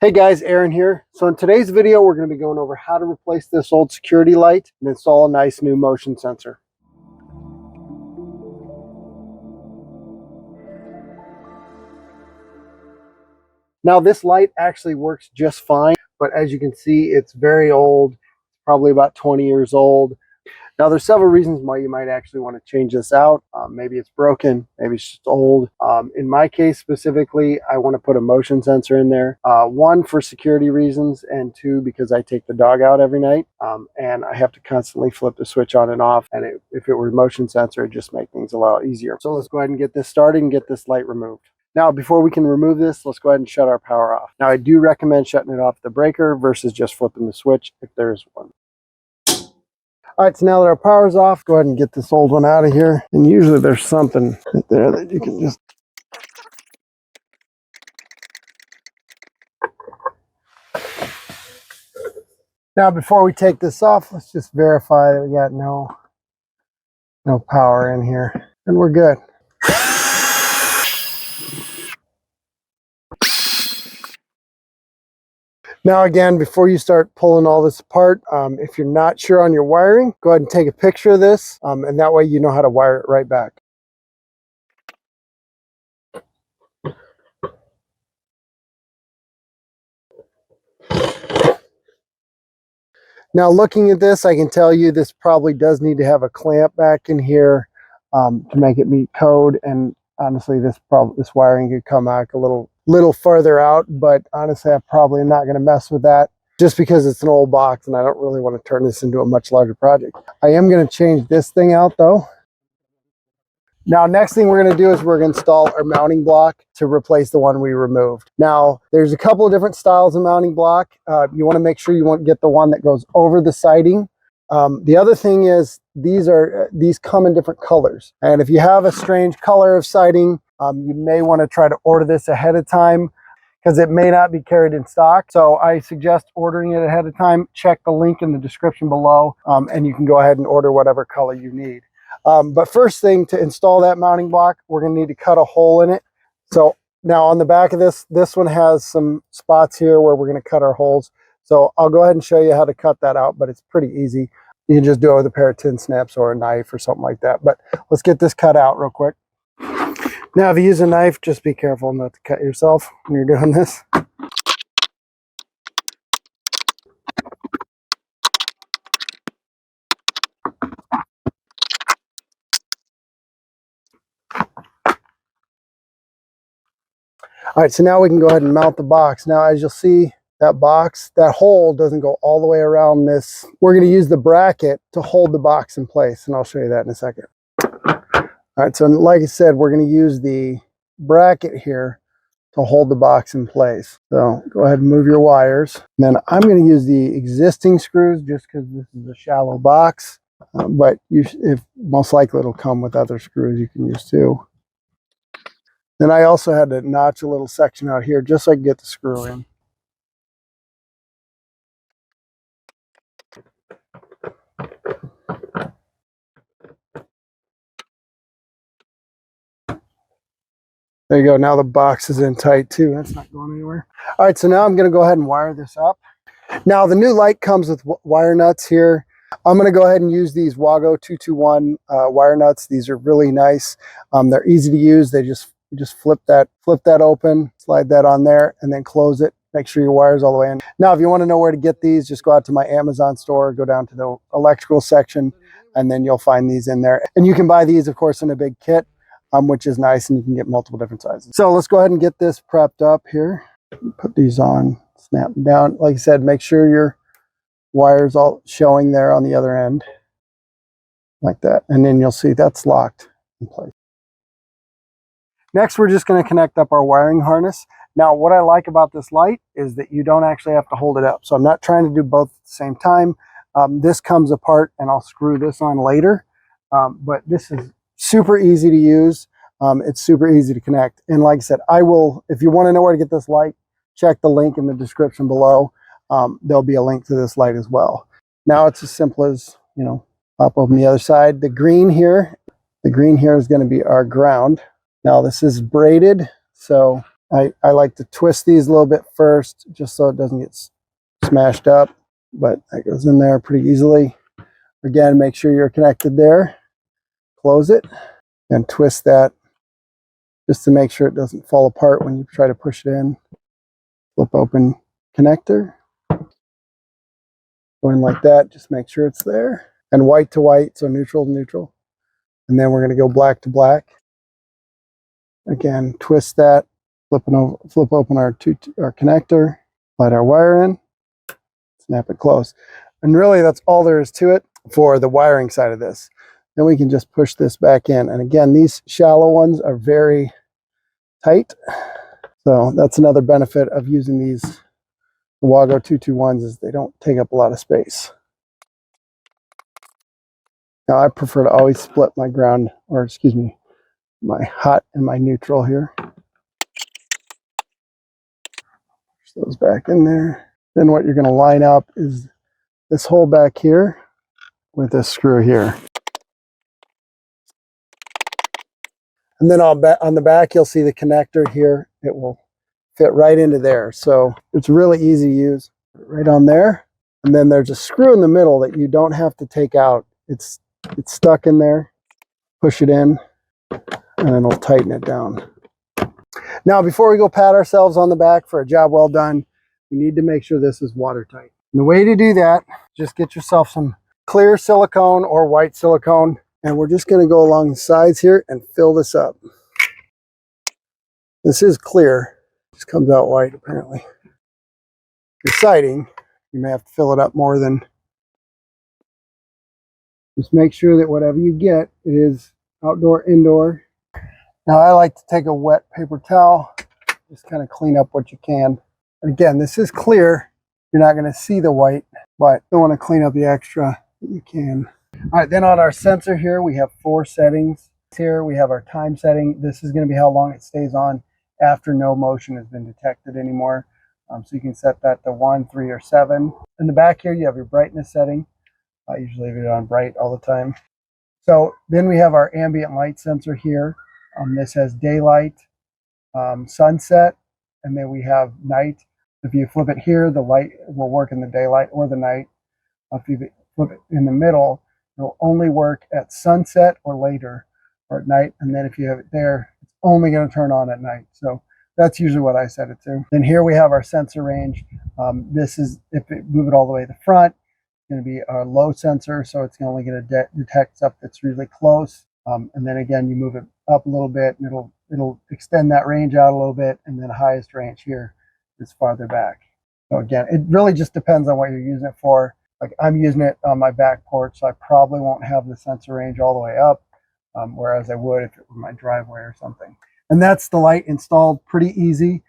Hey guys, Aaron here. So in today's video, we're going to be going over how to replace this old security light and install a nice new motion sensor. Now this light actually works just fine, but as you can see, it's very old, probably about 20 years old. Now there's several reasons why you might actually want to change this out. Maybe it's broken, maybe it's just old. In my case specifically, I want to put a motion sensor in there. One, for security reasons, and two, because I take the dog out every night and I have to constantly flip the switch on and off. And if it were a motion sensor, it'd just make things a lot easier. So let's go ahead and get this started and get this light removed. Now, before we can remove this, let's go ahead and shut our power off. Now, I do recommend shutting it off the breaker versus just flipping the switch if there is one. All right, so now that our power's off, go ahead and get this old one out of here. And usually there's something right there that you can just... Now, before we take this off, let's just verify that we got no power in here. And we're good. Now again, before you start pulling all this apart, if you're not sure on your wiring, go ahead and take a picture of this, and that way you know how to wire it right back. Now looking at this, I can tell you this probably does need to have a clamp back in here to make it meet code, and honestly this wiring could come back a little further out, but honestly I'm probably not going to mess with that just because it's an old box and I don't really want to turn this into a much larger project. I am going to change this thing out though. Now next thing we're going to do is we're going to install our mounting block to replace the one we removed. Now there's a couple of different styles of mounting block. You want to make sure you get the one that goes over the siding. The other thing is these come in different colors, and if you have a strange color of siding, you may want to try to order this ahead of time because it may not be carried in stock. So I suggest ordering it ahead of time. Check the link in the description below, and you can go ahead and order whatever color you need. But first thing, to install that mounting block, we're going to need to cut a hole in it. So now on the back of this one has some spots here where we're going to cut our holes. So I'll go ahead and show you how to cut that out, but it's pretty easy. You can just do it with a pair of tin snips or a knife or something like that. But let's get this cut out real quick. Now, if you use a knife, just be careful not to cut yourself when you're doing this. All right, so now we can go ahead and mount the box. Now, as you'll see, that hole doesn't go all the way around this. We're going to use the bracket to hold the box in place, and I'll show you that in a second. All right, so like I said, we're going to use the bracket here to hold the box in place. So go ahead and move your wires. And then I'm going to use the existing screws just because this is a shallow box, but most likely it'll come with other screws you can use too. Then I also had to notch a little section out here just so I can get the screw in. There you go. Now the box is in tight too. That's not going anywhere. All right, so now I'm going to go ahead and wire this up. Now the new light comes with wire nuts here. I'm going to go ahead and use these Wago 221 wire nuts. These are really nice. They're easy to use. They just flip that open, slide that on there, and then close it. Make sure your wire's all the way in. Now, if you want to know where to get these, just go out to my Amazon store, go down to the electrical section, and then you'll find these in there. And you can buy these, of course, in a big kit, which is nice, and you can get multiple different sizes. So let's go ahead and get this prepped up here. Put these on, snap them down. Like I said, make sure your wire's all showing there on the other end, like that. And then you'll see that's locked in place. Next, we're just going to connect up our wiring harness. Now, what I like about this light is that you don't actually have to hold it up. So I'm not trying to do both at the same time. This comes apart and I'll screw this on later. But this is super easy to use. It's super easy to connect. And like I said, if you want to know where to get this light, check the link in the description below. There'll be a link to this light as well. Now it's as simple as, pop open the other side. The green here is going to be our ground. Now this is braided, so I like to twist these a little bit first, just so it doesn't get smashed up, but that goes in there pretty easily. Again, make sure you're connected there. Close it and twist that just to make sure it doesn't fall apart when you try to push it in. Flip open connector. Go in like that, just make sure it's there. And white to white, so neutral to neutral. And then we're going to go black to black. Again, twist that, flip open our connector, slide our wire in, snap it close. And really that's all there is to it for the wiring side of this. Then we can just push this back in. And again, these shallow ones are very tight. So that's another benefit of using these Wago 221s is they don't take up a lot of space. Now I prefer to always split my ground, or excuse me, my hot and my neutral here. Push those back in there. Then what you're going to line up is this hole back here with this screw here. And then on the back, you'll see the connector here. It will fit right into there. So it's really easy to use. Right on there. And then there's a screw in the middle that you don't have to take out. It's stuck in there. Push it in, and it'll tighten it down. Now, before we go pat ourselves on the back for a job well done, we need to make sure this is watertight. And the way to do that, just get yourself some clear silicone or white silicone, and we're just going to go along the sides here and fill this up. This is clear, just comes out white apparently. Your siding, you may have to fill it up more than. Just make sure that whatever you get, it is outdoor, indoor. Now I like to take a wet paper towel, just kind of clean up what you can. And again, this is clear. You're not going to see the white, but you want to clean up the extra that you can. All right, then on our sensor here, we have 4 settings. Here we have our time setting. This is going to be how long it stays on after no motion has been detected anymore. So you can set that to 1, 3, or 7. In the back here, you have your brightness setting. I usually leave it on bright all the time. So then we have our ambient light sensor here. This has daylight, sunset, and then we have night. If you flip it here, the light will work in the daylight or the night. If you flip it in the middle, it'll only work at sunset or later, or at night. And then if you have it there, it's only going to turn on at night. So that's usually what I set it to. Then here we have our sensor range. This is, if it move it all the way to the front, it's going to be a low sensor, so it's only going to detect stuff that's really close. And then again, you move it up a little bit, and it'll extend that range out a little bit, and then the highest range here is farther back. So again, it really just depends on what you're using it for. Like I'm using it on my back porch, so I probably won't have the sensor range all the way up, whereas I would if it were my driveway or something. And that's the light installed, pretty easy.